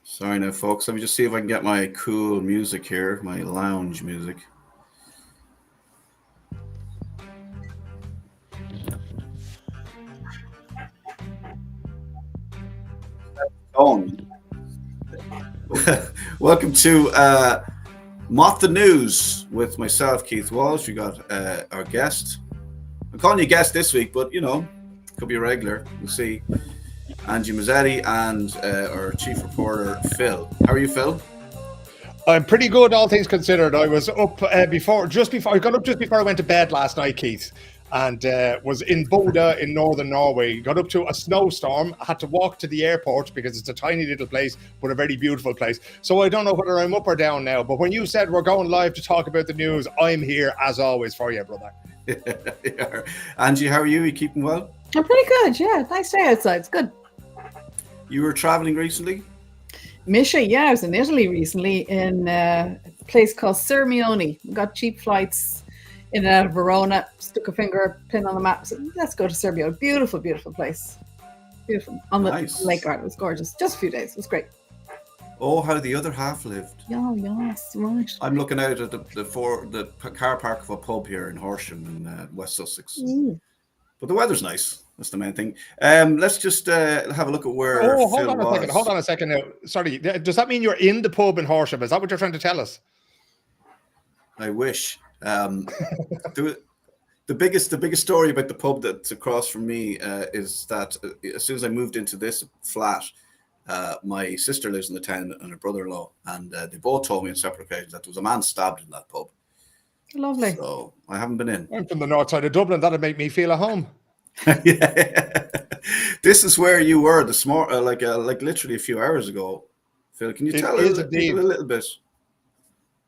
Sorry now, folks. Let me just see if I can get my cool music here, my lounge music. On. Welcome to Moth the News with myself, Keith Walsh. We got our guest. I'm calling you guest this week, but could be a regular. We'll see. Angie Mezzetti and our chief reporter, Phil. How are you, Phil? I'm pretty good, all things considered. I was up I got up just before I went to bed last night, Keith, and was in Bodø in northern Norway. Got up to a snowstorm. I had to walk to the airport because it's a tiny little place, but a very beautiful place. So I don't know whether I'm up or down now. But when you said we're going live to talk about the news, I'm here as always for you, brother. Yeah. Angie, how are you? Are you keeping well? I'm pretty good, yeah. Nice day outside. It's good. You were traveling recently? Misha, yeah, I was in Italy recently in a place called Sirmione. We got cheap flights in and out of Verona, stuck a pin on the map, said, let's go to Sirmione. Beautiful, beautiful place. Beautiful. On the lake garden. It was gorgeous. Just a few days. It was great. Oh, how the other half lived. Yeah, yes, right. I'm looking out at the car park of a pub here in Horsham in West Sussex. But the weather's nice. That's the main thing. Let's just have a look at where Phil was. Hold on a second now. Sorry, does that mean you're in the pub in Horsham? Is that what you're trying to tell us? I wish. The biggest story about the pub that's across from me is that as soon as I moved into this flat, my sister lives in the town and her brother-in-law, and they both told me on separate occasions that there was a man stabbed in that pub. Lovely. So I haven't been in. I'm from the north side of Dublin. That'd make me feel at home. Yeah. This is where you were this morning, like literally a few hours ago. Phil, can you tell us a little bit?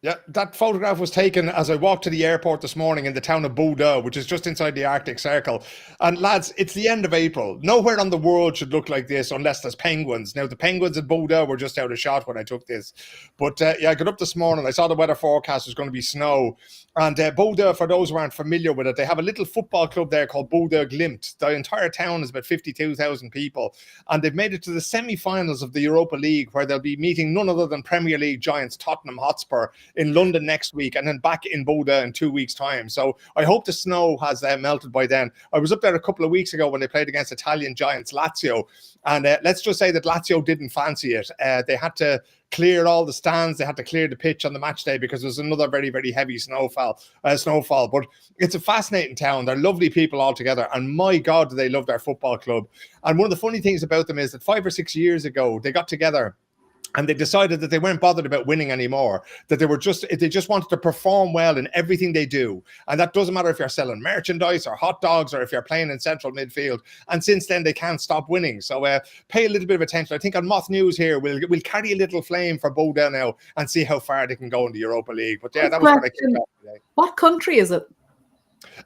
Yeah, that photograph was taken as I walked to the airport this morning in the town of Bodø, which is just inside the Arctic Circle. And lads, it's the end of April. Nowhere on the world should look like this unless there's penguins. Now, the penguins at Bodø were just out of shot when I took this. But yeah, I got up this morning. I saw the weather forecast was going to be snow. And Bodø, for those who aren't familiar with it, they have a little football club there called Bodø Glimt. The entire town is about 52,000 people. And they've made it to the semi-finals of the Europa League, where they'll be meeting none other than Premier League giants Tottenham Hotspur in London next week, and then back in Bodø in 2 weeks' time. So I hope the snow has melted by then. I was up there a couple of weeks ago when they played against Italian giants Lazio, and let's just say that Lazio didn't fancy it. They had to clear all the stands. They had to clear the pitch on the match day because there's another very, very heavy snowfall. But it's a fascinating town. They're lovely people all together, and my God, do they love their football club. And one of the funny things about them is that 5 or 6 years ago, they got together and they decided that they weren't bothered about winning anymore, that they just wanted to perform well in everything they do. And that doesn't matter if you're selling merchandise or hot dogs or if you're playing in central midfield. And since then, they can't stop winning. So pay a little bit of attention. I think on Moth News here, we'll carry a little flame for Bodø now and see how far they can go in the Europa League. But yeah, that was what I kicked off today. What country is it?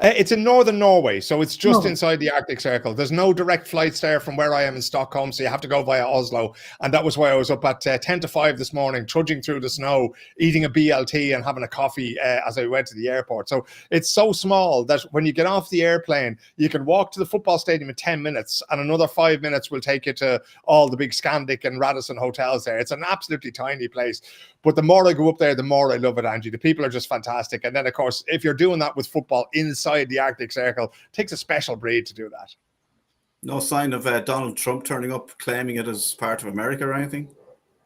It's in northern Norway, so it's just inside the Arctic Circle. There's no direct flights there from where I am in Stockholm, so you have to go via Oslo. And that was why I was up at 10 to 5 this morning, trudging through the snow, eating a BLT and having a coffee as I went to the airport. So it's so small that when you get off the airplane, you can walk to the football stadium in 10 minutes, and another 5 minutes will take you to all the big Scandic and Radisson hotels there. It's an absolutely tiny place. But the more I go up there, the more I love it, Angie. The people are just fantastic. And then, of course, if you're doing that with football inside the Arctic Circle, it takes a special breed to do that. No sign of Donald Trump turning up, claiming it as part of America or anything?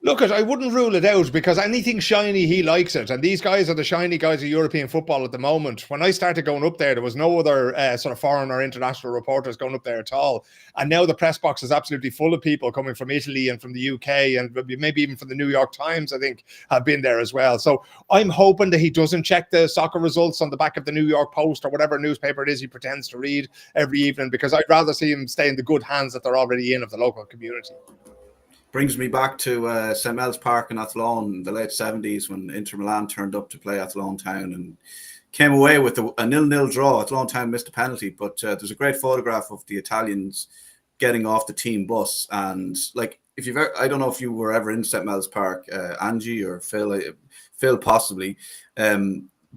Look, I wouldn't rule it out because anything shiny, he likes it. And these guys are the shiny guys of European football at the moment. When I started going up there, there was no other sort of foreign or international reporters going up there at all. And now the press box is absolutely full of people coming from Italy and from the UK and maybe even from the New York Times, I think, have been there as well. So I'm hoping that he doesn't check the soccer results on the back of the New York Post or whatever newspaper it is he pretends to read every evening, because I'd rather see him stay in the good hands that they're already in of the local community. Brings me back to St. Mel's Park in Athlone in the late 70s when Inter Milan turned up to play Athlone Town and came away with a 0-0 draw. Athlone Town missed a penalty, but there's a great photograph of the Italians getting off the team bus. And like, if you've ever, I don't know if you were ever in St. Mel's Park, Angie or Phil possibly.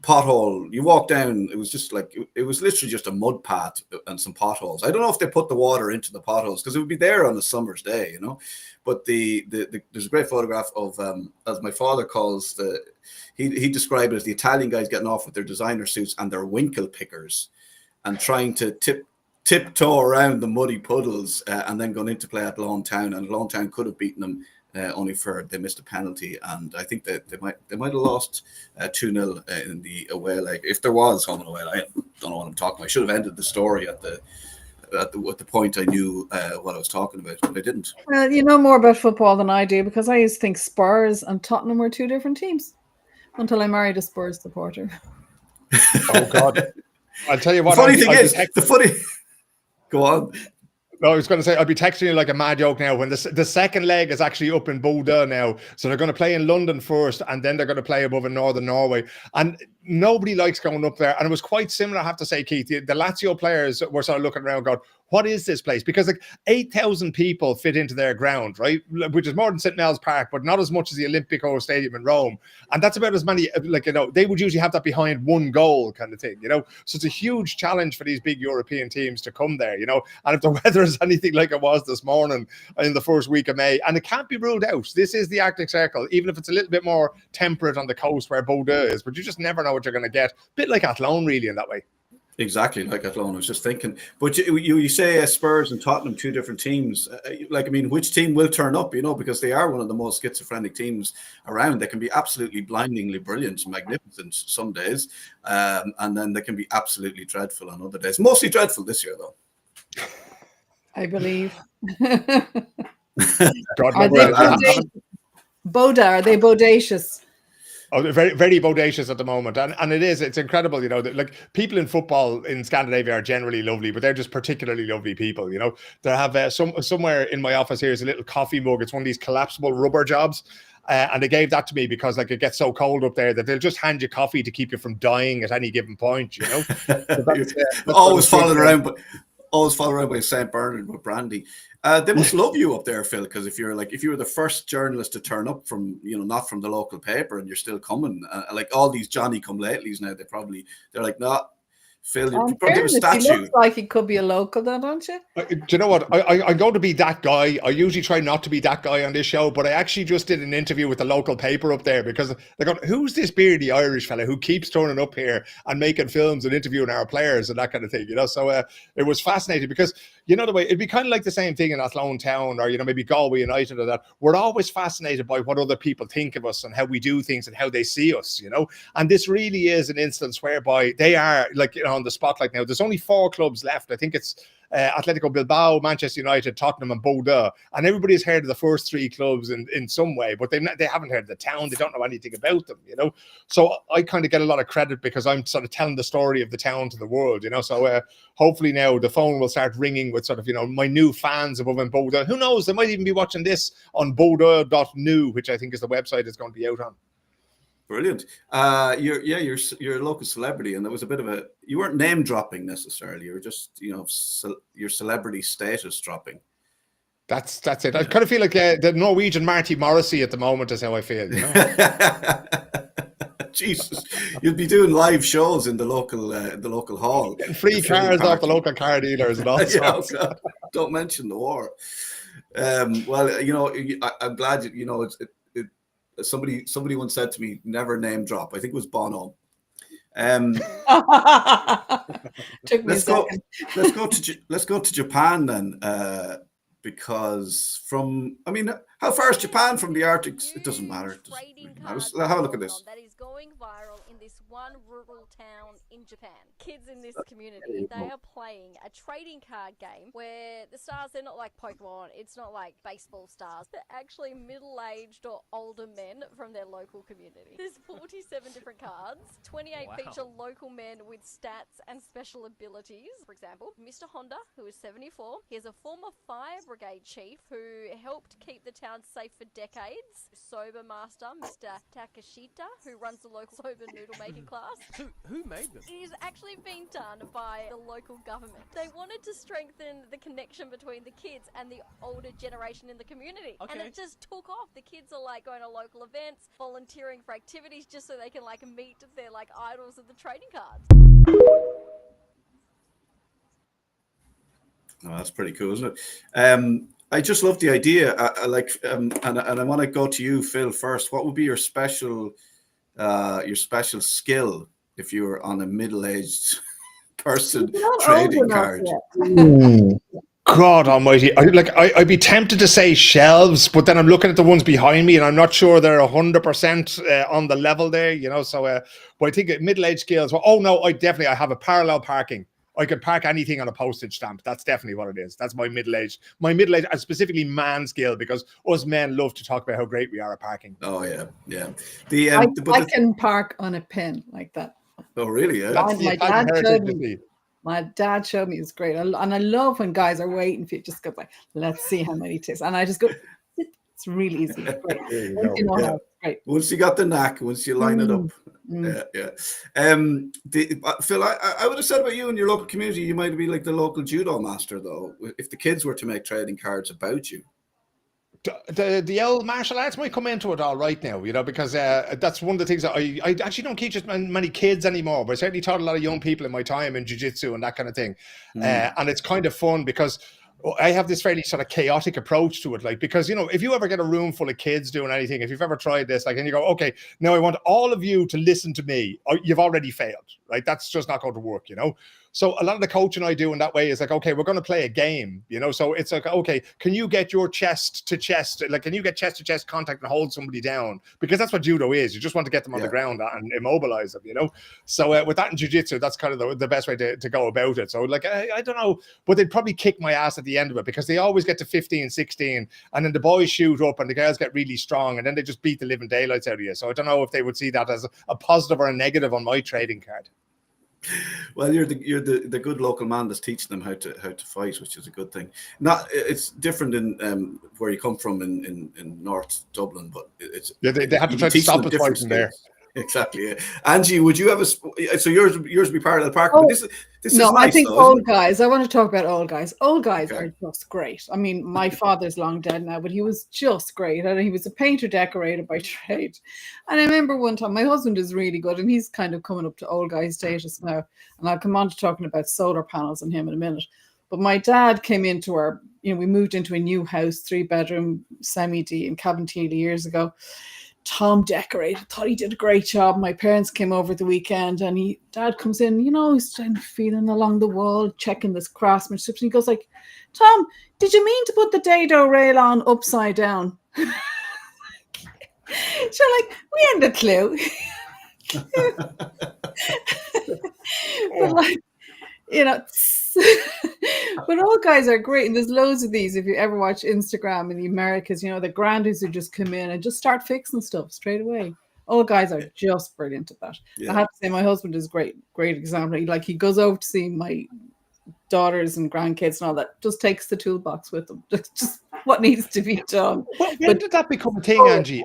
pothole. You walk down, it was just like, it was literally just a mud path and some potholes. I don't know if they put the water into the potholes because it would be there on a summer's day, you know. But there's a great photograph of, as my father calls he described it as the Italian guys getting off with their designer suits and their winkle pickers and trying to tiptoe around the muddy puddles and then going into play at Lawn Town, and Lawn Town could have beaten them. Only they missed a penalty, and I think that they might have lost 2-0 in the away leg. If there was home and away, I don't know what I'm talking about. I should have ended the story at the point I knew what I was talking about, but I didn't. Well, you know more about football than I do, because I used to think Spurs and Tottenham were two different teams until I married a Spurs supporter. Oh God! I'll tell you what. The funny thing is, go on. No, I was going to say, I'll be texting you like a mad joke now when the second leg is actually up in Bodø now. So they're going to play in London first, and then they're going to play above in Northern Norway. And nobody likes going up there. And it was quite similar, I have to say, Keith. The Lazio players were sort of looking around going, what is this place? Because like 8,000 people fit into their ground, right? Which is more than St. Mel's Park, but not as much as the Olimpico Stadium in Rome. And that's about as many, like, you know, they would usually have that behind one goal kind of thing, you know? So it's a huge challenge for these big European teams to come there, you know? And if the weather is anything like it was this morning in the first week of May, and it can't be ruled out, this is the Arctic Circle, even if it's a little bit more temperate on the coast where Bodø is, but you just never know what you're going to get. A bit like Athlone, really, in that way. Exactly, like Athlone. I was just thinking, but you say Spurs and Tottenham, two different teams. Like, I mean, which team will turn up? You know, because they are one of the most schizophrenic teams around. They can be absolutely blindingly brilliant, magnificent some days, and then they can be absolutely dreadful on other days. Mostly dreadful this year, though. I believe. God, Are they Boda? Are they bodacious? Oh, they're very, very bodacious at the moment, and it's incredible, you know, that like people in football in Scandinavia are generally lovely, but they're just particularly lovely people, you know. They have somewhere in my office here is a little coffee mug. It's one of these collapsible rubber jobs, and they gave that to me because like it gets so cold up there that they'll just hand you coffee to keep you from dying at any given point, you know. So that's always following around by St. Bernard with brandy. They must love you up there, Phil, because if you were the first journalist to turn up from, you know, not from the local paper, and you're still coming, like all these Johnny come latelys now, they're like, nah, Phil, you probably have a statue. He looks like he could be a local, then, don't you? Do you know what? I'm going to be that guy. I usually try not to be that guy on this show, but I actually just did an interview with the local paper up there because they're going, who's this beardy Irish fella who keeps turning up here and making films and interviewing our players and that kind of thing, you know? So it was fascinating because, you know, the way it'd be kind of like the same thing in Athlone Town or, you know, maybe Galway United or that. We're always fascinated by what other people think of us and how we do things and how they see us, you know? And this really is an instance whereby they are like, you know, on the spotlight now. There's only 4 clubs left. I think it's Atletico Bilbao, Manchester United, Tottenham and Bodø, and everybody's heard of the first 3 clubs in some way, but they haven't heard of the town. They don't know anything about them, you know. So I kind of get a lot of credit because I'm sort of telling the story of the town to the world, you know. So hopefully now the phone will start ringing with sort of, you know, my new fans above in Bodø. Who knows, they might even be watching this on bodø.nu, which I think is the website it's going to be out on. Brilliant. You're a local celebrity, and there was a bit of you weren't name dropping necessarily. You were just, you know, your celebrity status dropping. That's it. I kind of feel like the Norwegian Marty Morrissey at the moment is how I feel, you know. Jesus, you'd be doing live shows in the local hall, getting free cars off the local car dealers and all sorts. Yeah, don't mention the war. Well, you know, I'm glad you know it's. Somebody once said to me, never name drop. I think it was Bono. Let's go to Japan then, because how far is Japan from the Arctic? It doesn't matter. Have a look at this. That is going viral in this one rural town in Japan. Kids in this community, they are playing a trading card game where the stars, they're not like Pokemon, it's not like baseball stars, they're actually middle-aged or older men from their local community. There's 47 different cards, 28 feature local men with stats and special abilities. For example, Mr. Honda, who is 74, he is a former fire brigade chief who helped keep the town safe for decades. Sober master, Mr. Takashita, who runs the local soba noodle maker class. Who made them? It is actually being done by the local government. They wanted to strengthen the connection between the kids and the older generation in the community. Okay. And it just took off. The kids are like going to local events, volunteering for activities just so they can like meet their like idols of the trading cards. Oh, that's pretty cool, isn't it? I just love the idea. And I want to go to you, Phil, first. What would be your special skill if you were on a middle-aged person trading card? God almighty. I'd be tempted to say shelves, but then I'm looking at the ones behind me and I'm not sure they're 100% on the level there, you know. So, but I think middle-aged skills. Well, oh no, I have a parallel parking. I could park anything on a postage stamp. That's definitely what it is. That's my middle-aged, and specifically man skill, because us men love to talk about how great we are at parking. Oh yeah. I can park on a pin like that. Oh really? Yeah. My dad showed me. It's great, and I love when guys are waiting for you. Just go like, let's see how many it is, and I just go. It's really easy. Great. Great. Once you got the knack, once you line it up. Yeah. Phil, I would have said about you in your local community, you might be like the local judo master, though, if the kids were to make trading cards about you. The old martial arts might come into it all right now, you know, because that's one of the things that I actually don't teach as many kids anymore, but I certainly taught a lot of young people in my time in jiu-jitsu and that kind of thing. And it's kind of fun because I have this fairly sort of chaotic approach to it, like, because, you know, if you ever get a room full of kids doing anything, if you've ever tried this, like, and you go, okay, now I want all of you to listen to me, you've already failed, right? That's just not going to work, you know? So a lot of the coaching I do in that way is like, okay, we're going to play a game, you know? So it's like, okay, can you get your chest to chest, like, can you get chest to chest contact and hold somebody down? Because that's what judo is. You just want to get them on the ground and immobilize them, you know? So with that in jiu-jitsu, that's kind of the best way to go about it. So like, I don't know, but they'd probably kick my ass at the end of it because they always get to 15, 16, and then the boys shoot up and the girls get really strong and then they just beat the living daylights out of you. So I don't know if they would see that as a positive or a negative on my trading card. Well, you're the good local man that's teaching them how to fight, which is a good thing. It's different in where you come from in North Dublin, but it's they had to try to stop us fighting there. Exactly. Yeah. Angie, would you have so yours would be parallel parking? But this is nice, I think though, old guys. I want to talk about old guys. Old guys Okay. are just great. I mean, my father's long dead now, but he was just great. And he was a painter decorator by trade. And I remember one time, my husband is really good, and he's kind of coming up to old guy status now. And I'll come on to talking about solar panels and him in a minute. But my dad came into we moved into a new house, 3-bedroom, semi-D in Cabinteely years ago. Tom decorated, thought he did a great job. My parents came over the weekend and dad comes in, you know, he's kind of feeling along the wall, checking this craftsmanship. And he goes like, Tom, did you mean to put the dado rail on upside down? So like, we hadn't a clue. But like, you know, but all guys are great, and there's loads of these. If you ever watch Instagram in the Americas, you know, the grandies who just come in and just start fixing stuff straight away. All guys are just brilliant at that. I have to say, my husband is great example. He goes over to see my daughters and grandkids and all that, just takes the toolbox with them, just what needs to be done. When did that become a thing, Angie?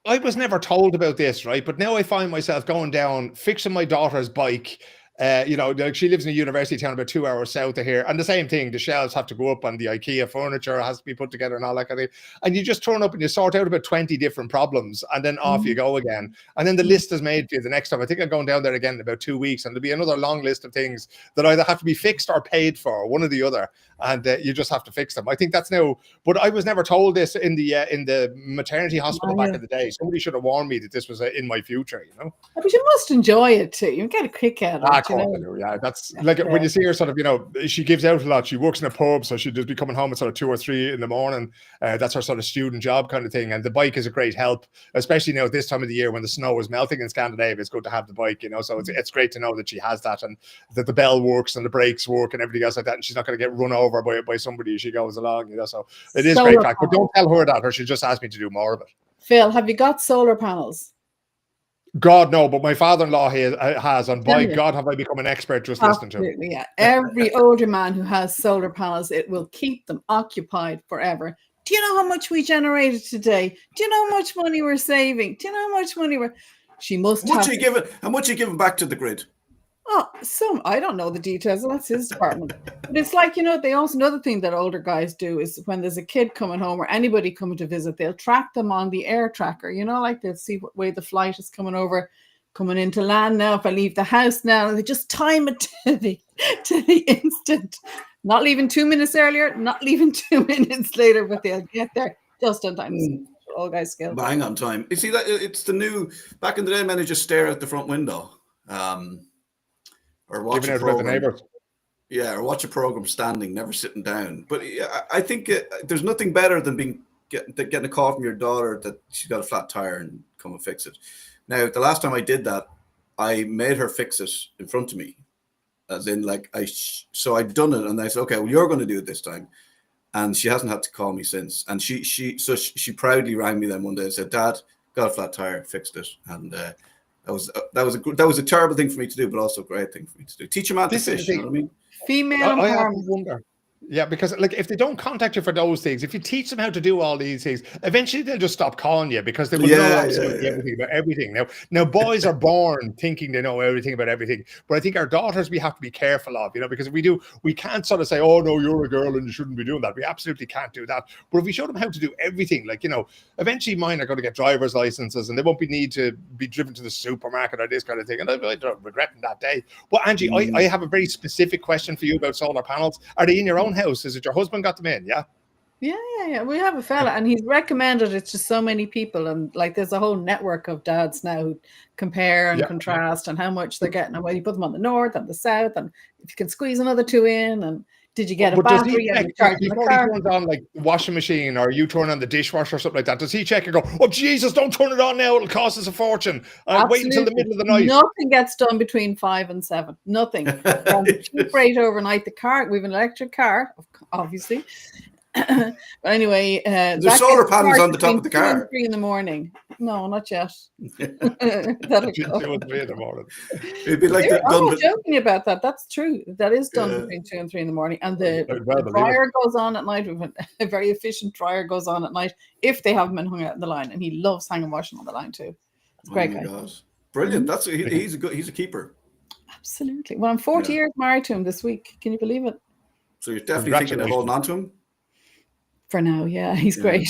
I was never told about this, right? But now I find myself going down, fixing my daughter's bike. You know, like she lives in a university town about 2 hours south of here. And the same thing, the shelves have to go up and the IKEA furniture has to be put together and all that kind of thing. And you just turn up and you sort out about 20 different problems and then off you go again. And then the list is made for you the next time. I think I'm going down there again in about 2 weeks and there'll be another long list of things that either have to be fixed or paid for, one or the other. And you just have to fix them. I think that's now, but I was never told this in the maternity hospital back in the day. Somebody should have warned me that this was in my future, you know. But you must enjoy it too. You get a kick out of it. Yeah, that's like when you see her sort of, you know, she gives out a lot. She works in a pub, so she'll just be coming home at sort of 2 or 3 in the morning. That's her sort of student job kind of thing. And the bike is a great help, especially now at this time of the year when the snow is melting in Scandinavia. It's good to have the bike, you know. So it's great to know that she has that and that the bell works and the brakes work and everything else like that. And she's not going to get run over by somebody as she goes along, you know. So it is great fact. But don't tell her that, or she'll just ask me to do more of it. Phil, have you got solar panels? God, no, but my father-in-law has, and by God, have I become an expert just listening to him. Yeah. Every older man who has solar panels, it will keep them occupied forever. Do you know how much we generated today? Do you know how much money we're saving? Do you know how much money we're... She must How much have. are you giving? How much are you giving back to the grid? Oh, I don't know the details. That's his department. But it's like, they also, another thing that older guys do is when there's a kid coming home or anybody coming to visit, they'll track them on the air tracker, like they'll see what way the flight is coming into land now. If I leave the house now, they just time it to the instant. Not leaving 2 minutes earlier, not leaving 2 minutes later, but they'll get there just on time. All guys skill. Bang on time. You see that it's the new. Back in the day, men would just stare out the front window, or watch a program. Yeah, or watch a program standing, never sitting down. But I think there's nothing better than getting a call from your daughter that she's got a flat tire and come and fix it. Now, the last time I did that, I made her fix it in front of me, as in so I'd done it, and I said, okay, well, you're going to do it this time. And she hasn't had to call me since. And she proudly rang me then one day and said, Dad, got a flat tire, fixed it. And that was a terrible thing for me to do, but also a great thing for me to do. Teach a man to fish, you know what I mean? Female I have empowerment. to wonder. Yeah, because if they don't contact you for those things, if you teach them how to do all these things, eventually they'll just stop calling you because they will know absolutely everything about everything. Now boys are born thinking they know everything about everything, but I think our daughters we have to be careful of, because if we do, we can't sort of say, oh no, you're a girl and you shouldn't be doing that. We absolutely can't do that. But if we show them how to do everything, eventually mine are going to get driver's licenses and they won't need to be driven to the supermarket or this kind of thing. And I'm regretting that day. But Angie, I have a very specific question for you about solar panels. Are they in your own house? Is it your husband got them in? Yeah. Yeah. We have a fella and he's recommended it to so many people. And there's a whole network of dads now who compare and contrast and how much they're getting and whether you put them on the north and the south and if you can squeeze another two in and did you get a battery? Before he turns on the washing machine or you turn on the dishwasher or something like that, does he check and go, oh Jesus, don't turn it on now, it'll cost us a fortune. Wait until the middle of the night. Nothing gets done between 5 and 7. Nothing. Keep right overnight. The car, we have an electric car, obviously. But anyway, there's solar panels on the top of the car. 2 and 3 in the morning. No, not yet. That'll go. 2 and 3 in the morning. It'd be like I'm not joking about that. That's true. That is done between 2 and 3 in the morning. And the dryer goes on at night. A very efficient dryer goes on at night if they haven't been hung out in the line. And he loves hanging washing on the line too. It's a great guy. Gosh. Brilliant. He's a keeper. Absolutely. Well, I'm 40 years married to him this week. Can you believe it? So you're definitely thinking of holding on to him? For now, yeah, he's great.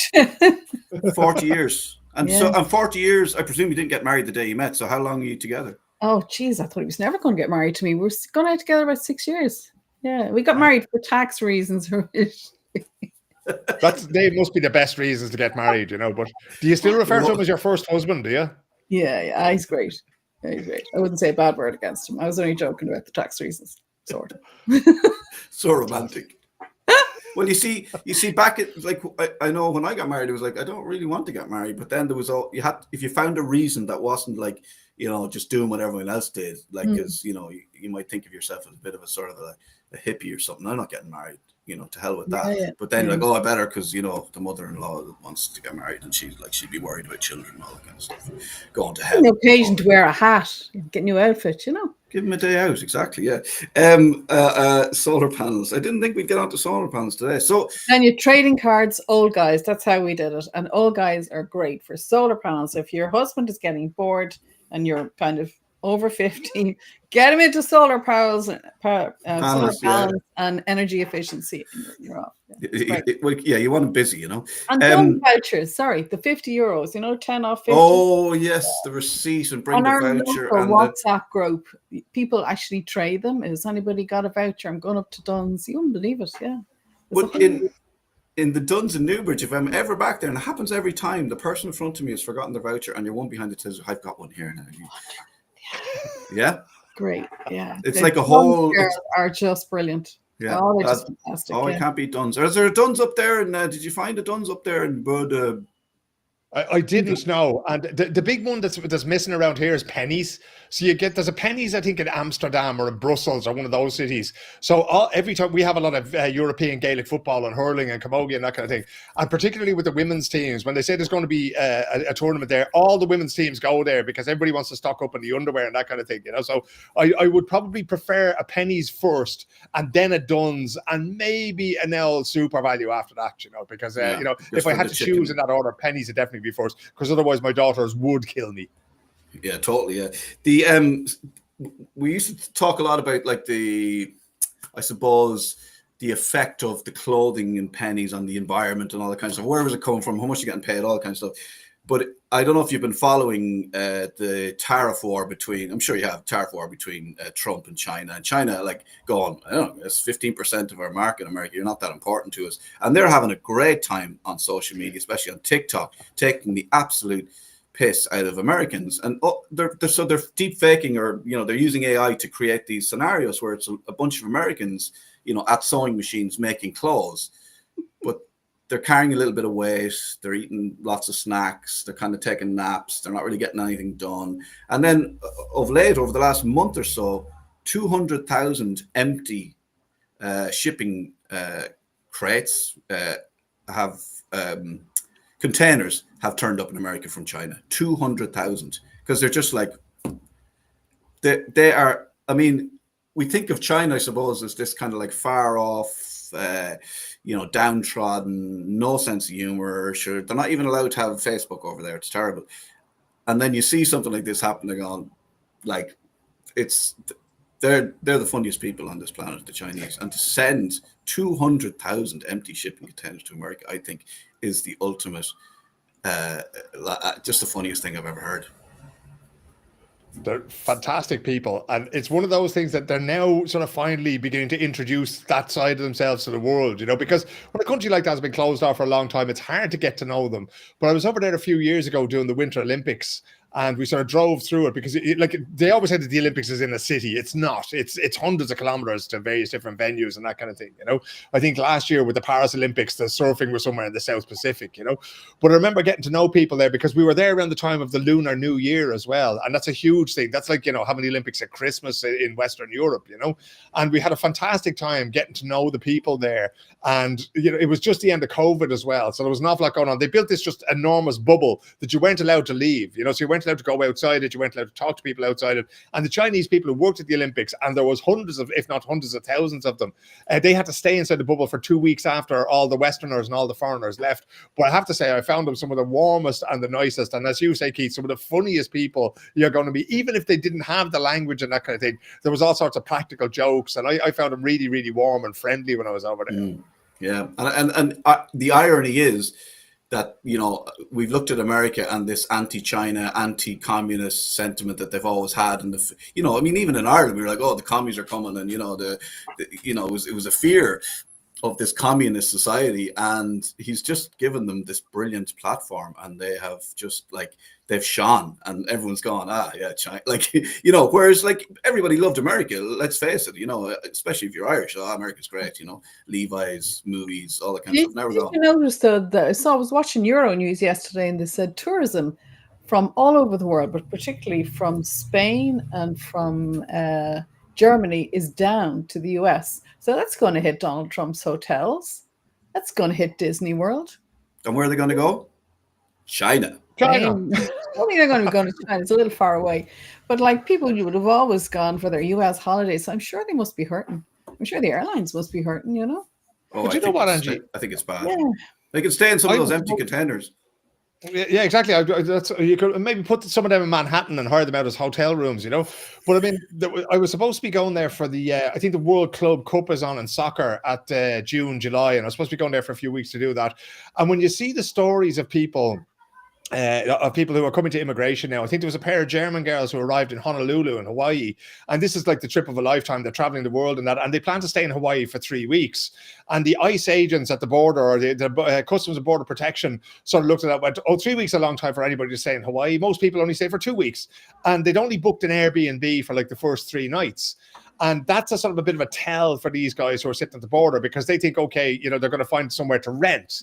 40 years. And so, 40 years, I presume you didn't get married the day you met. So how long are you together? Oh, geez, I thought he was never going to get married to me. We're going out together about 6 years. Yeah, we got married for tax reasons. They must be the best reasons to get married, But do you still refer to him as your first husband, do you? Yeah, he's great. He's great. I wouldn't say a bad word against him. I was only joking about the tax reasons, sort of. So romantic. Well, you see, back at I know when I got married, it was I don't really want to get married, but then there was if you found a reason that wasn't just doing what everyone else did, as you might think of yourself as a bit of a sort of a hippie or something. I'm not getting married, to hell with that. Yeah. But then I better because the mother-in-law wants to get married and she'd be worried about children and all that kind of stuff. Going to hell. No occasion to wear a hat, get a new outfit, Give them a day out, exactly. Yeah. Solar panels. I didn't think we'd get onto solar panels today. So and your trading cards, old guys. That's how we did it. And old guys are great for solar panels. If your husband is getting bored and you're kind of over 50, get him into solar panels, and energy efficiency. And you're off. Yeah, you want them busy, And vouchers. Sorry, the €50. 10 off 50. Oh yes, the receipt and bring the voucher. And WhatsApp group, people actually trade them. Has anybody got a voucher? I'm going up to Dunn's. You wouldn't believe it. Yeah. Well, in the Dunn's in Newbridge, if I'm ever back there, and it happens every time, the person in front of me has forgotten their voucher, and you're one behind it says, "I've got one here now." Yeah. Great. Yeah. It's like a whole. Are just brilliant. Yeah. Oh, they're just fantastic. Oh, it can't be Dunn's. Is there a Dunn's up there? And did you find a Dunn's up there in Bud? I didn't know. And the big one that's missing around here is pennies. So there's a pennies, I think, in Amsterdam or in Brussels or one of those cities. So every time we have a lot of European Gaelic football and hurling and camogie and that kind of thing. And particularly with the women's teams, when they say there's going to be a tournament there, all the women's teams go there because everybody wants to stock up on the underwear and that kind of thing. So I would probably prefer a pennies first and then a Dunn's and maybe an L Super Value after that, because, if I had to choose in that order, pennies would definitely be first because otherwise my daughters would kill me. Yeah, totally. Yeah, we used to talk a lot about like I suppose the effect of the clothing and pennies on the environment and all that kind of stuff. Where was it coming from? How much you getting paid? All that kind of stuff. But I don't know if you've been following the tariff war between. I'm sure you have tariff war between Trump and China. And China, like, going, I don't know, it's 15% of our market in America. You're not that important to us, and they're having a great time on social media, especially on TikTok, taking the absolute piss out of Americans. And they're deep faking, or they're using AI to create these scenarios where it's a bunch of Americans, at sewing machines making clothes, but they're carrying a little bit of weight, they're eating lots of snacks, they're kind of taking naps, they're not really getting anything done. And then of late, over the last month or so, 200,000 empty shipping crates have containers have turned up in America from China. 200,000, because they're just like, they are. I mean, we think of China, I suppose, as this kind of like far off, downtrodden, no sense of humor. Sure, they're not even allowed to have Facebook over there. It's terrible. And then you see something like this happening on, like, they're the funniest people on this planet, the Chinese. And to send 200,000 empty shipping containers to America, I think, is the ultimate, just the funniest thing I've ever heard. They're fantastic people, and it's one of those things that they're now sort of finally beginning to introduce that side of themselves to the world, because when a country like that has been closed off for a long time, it's hard to get to know them. But I was over there a few years ago doing the Winter Olympics, and we sort of drove through it, because they always said that the Olympics is in a city. It's not. It's hundreds of kilometers to various different venues and that kind of thing. I think last year with the Paris Olympics, the surfing was somewhere in the South Pacific. But I remember getting to know people there, because we were there around the time of the Lunar New Year as well, and that's a huge thing. That's like having the Olympics at Christmas in Western Europe. And we had a fantastic time getting to know the people there. And it was just the end of COVID as well, so there was an awful lot going on. They built this just enormous bubble that you weren't allowed to leave. So you weren't allowed to go outside it, you weren't allowed to talk to people outside it. And the Chinese people who worked at the Olympics, and there was hundreds of, if not hundreds of thousands of them, they had to stay inside the bubble for 2 weeks after all the Westerners and all the foreigners left. But I have to say, I found them some of the warmest and the nicest, and as you say, Keith, some of the funniest people you're going to be, even if they didn't have the language and that kind of thing. There was all sorts of practical jokes, and I found them really, really warm and friendly when I was over there. Yeah, and the irony is that we've looked at America and this anti-China, anti-communist sentiment that they've always had, and even in Ireland we were like, oh, the commies are coming, and it was a fear of this communist society, and he's just given them this brilliant platform, and they have just they've shone, and everyone's gone, China, whereas everybody loved America, let's face it, especially if you're Irish, America's great, Levi's, movies, all that kind of stuff. Never gone. You notice that I was watching Euro News yesterday, and they said tourism from all over the world, but particularly from Spain and from Germany, is down to the US. So that's going to hit Donald Trump's hotels. That's going to hit Disney World. And where are they going to go? China. I mean, they're going to be going to China. It's a little far away. But people you would have always gone for their US holidays, so I'm sure they must be hurting. I'm sure the airlines must be hurting, Oh, but you know what, Angie? I think it's bad. Yeah. They can stay in some of those empty containers. Yeah, exactly. You could maybe put some of them in Manhattan and hire them out as hotel rooms, But I mean, I was supposed to be going there for the, I think the World Club Cup is on in soccer at June, July, and I was supposed to be going there for a few weeks to do that. And when you see the stories of people who are coming to immigration now. I think there was a pair of German girls who arrived in Honolulu in Hawaii, and this is like the trip of a lifetime. They're traveling the world and they plan to stay in Hawaii for 3 weeks. And the ICE agents at the border, or the Customs and Border Protection, sort of looked at that and went, 3 weeks is a long time for anybody to stay in Hawaii. Most people only stay for 2 weeks. And they'd only booked an Airbnb for the first 3 nights. And that's a sort of a bit of a tell for these guys who are sitting at the border, because they think, okay, they're going to find somewhere to rent.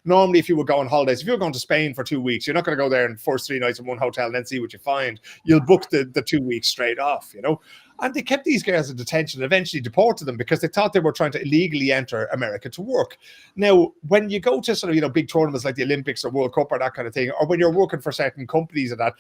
Normally if you were going on holidays, if you're going to Spain for 2 weeks, you're not going to go there and first 3 nights in one hotel and then see what you find. You'll book the 2 weeks straight off, And they kept these girls in detention and eventually deported them because they thought they were trying to illegally enter America to work. Now, when you go to sort of, big tournaments like the Olympics or World Cup or that kind of thing, or when you're working for certain companies and that,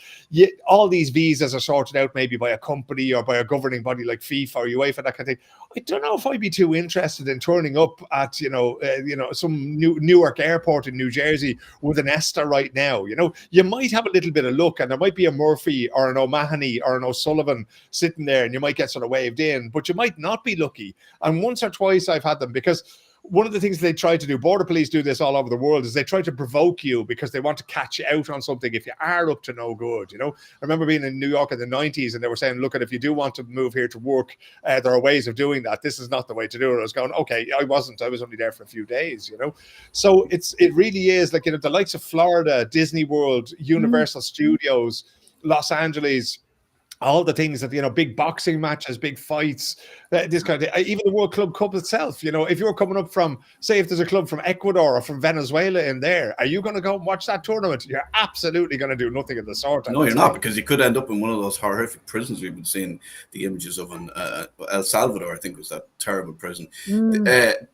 all these visas are sorted out maybe by a company or by a governing body like FIFA or UEFA, that kind of thing. I don't know if I'd be too interested in turning up at, some Newark airport in New Jersey with an ESTA right now. You might have a little bit of luck and there might be a Murphy or an O'Mahony or an O'Sullivan sitting there and you might get sort of waved in, but you might not be lucky. And once or twice I've had them, because one of the things they try to do, border police do this all over the world, is they try to provoke you because they want to catch you out on something if you are up to no good. I remember being in New York in the 90s and they were saying, look, if you do want to move here to work, there are ways of doing that. This is not the way to do it. I was going, okay, I was only there for a few days, So it really is like, the likes of Florida, Disney World, Universal Studios, Los Angeles, all the things that, big boxing matches, big fights, this kind of thing. Even the World Club Cup itself, if you're coming up from, say, if there's a club from Ecuador or from Venezuela in there, are you going to go and watch that tournament? You're absolutely going to do nothing of the sort. No, you're not, because you could end up in one of those horrific prisons we've been seeing the images of in El Salvador, I think was that terrible prison.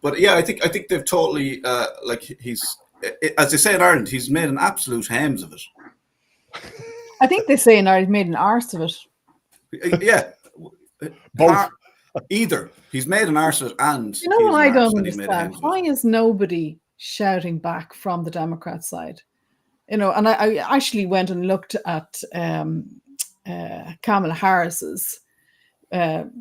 But yeah, I think they've totally, as they say in Ireland, he's made an absolute hams of it. I think they say in Ireland, made an arse of it. Yeah, both. Either he's made an arse of it, and what I don't understand? Why is nobody shouting back from the Democrat side? And I actually went and looked at Kamala Harris's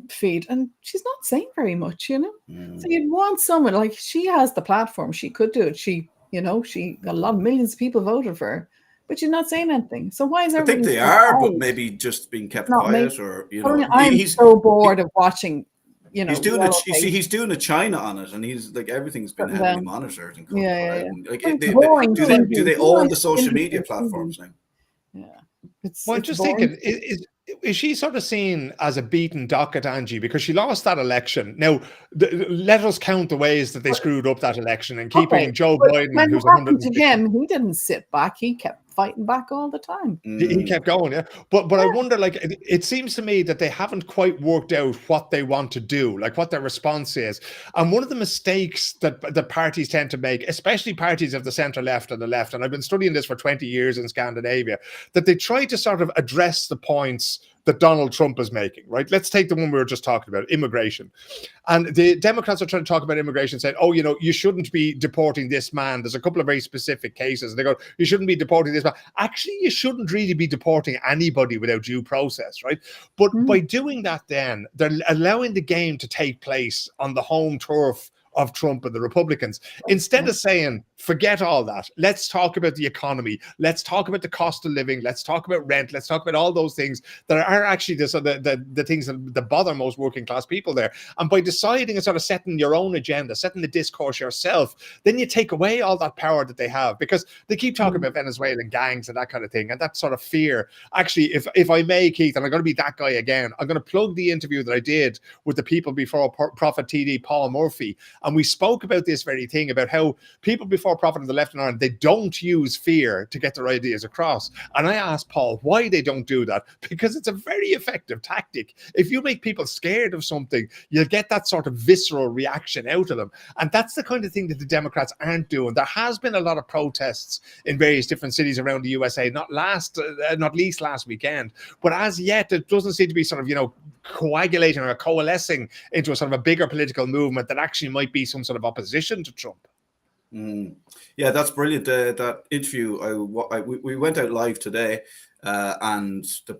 feed, and she's not saying very much. So you'd want someone like, she has the platform, she could do it. She got a lot of millions of people voted for her. But you're not saying anything. So why is everybody? I think they are, but maybe just being kept quiet, or I'm so bored of watching. He's doing he's doing a China on it, and he's like, everything's been heavily monitored and Like, do they own the social media platforms now? Yeah, well, I'm just thinking, is she sort of seen as a beaten docket, Angie, because she lost that election? Now, let us count the ways that they screwed up that election and keeping Joe Biden, when who's it happened to him, he didn't sit back. He kept fighting back all the time. He kept going, yeah. But I wonder, like, it seems to me that they haven't quite worked out what they want to do, like what their response is. And one of the mistakes that the parties tend to make, especially parties of the centre left and the left, and I've been studying this for 20 years in Scandinavia, that they try to sort of address the points that Donald Trump is making, right? Let's take the one we were just talking about, immigration. And the Democrats are trying to talk about immigration, saying, oh, you shouldn't be deporting this man. There's a couple of very specific cases. And they go, you shouldn't be deporting this man. Actually, you shouldn't really be deporting anybody without due process, right? But by doing that, then they're allowing the game to take place on the home turf of Trump and the Republicans, instead of saying, forget all that. Let's talk about the economy. Let's talk about the cost of living. Let's talk about rent. Let's talk about all those things that are actually the things that bother most working class people there. And by deciding and sort of setting your own agenda, setting the discourse yourself, then you take away all that power that they have, because they keep talking about Venezuelan gangs and that kind of thing, and that sort of fear. Actually, if I may, Keith, and I'm going to be that guy again, I'm going to plug the interview that I did with the People Before Profit TD, Paul Murphy, and we spoke about this very thing, about how People Before Profit on the left in Ireland, they don't use fear to get their ideas across. And I asked Paul why they don't do that, because it's a very effective tactic. If you make people scared of something, you'll get that sort of visceral reaction out of them. And that's the kind of thing that the Democrats aren't doing. There has been a lot of protests in various different cities around the USA, not least last weekend, but as yet it doesn't seem to be sort of, coagulating or coalescing into a sort of a bigger political movement that actually might be some sort of opposition to Trump. Yeah, that's brilliant. That interview, we went out live today, and so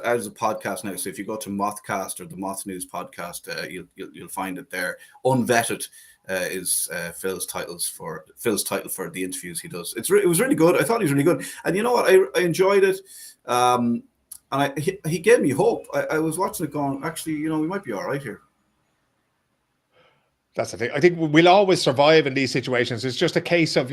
as a podcast now. So if you go to Mothcast or the Moth News podcast, you'll find it there. Unvetted is Phil's title for the interviews he does. It was really good. I thought he was really good, and you know what? I enjoyed it. And he gave me hope. I was watching it going, actually, we might be all right here. That's the thing. I think we'll always survive in these situations. It's just a case of,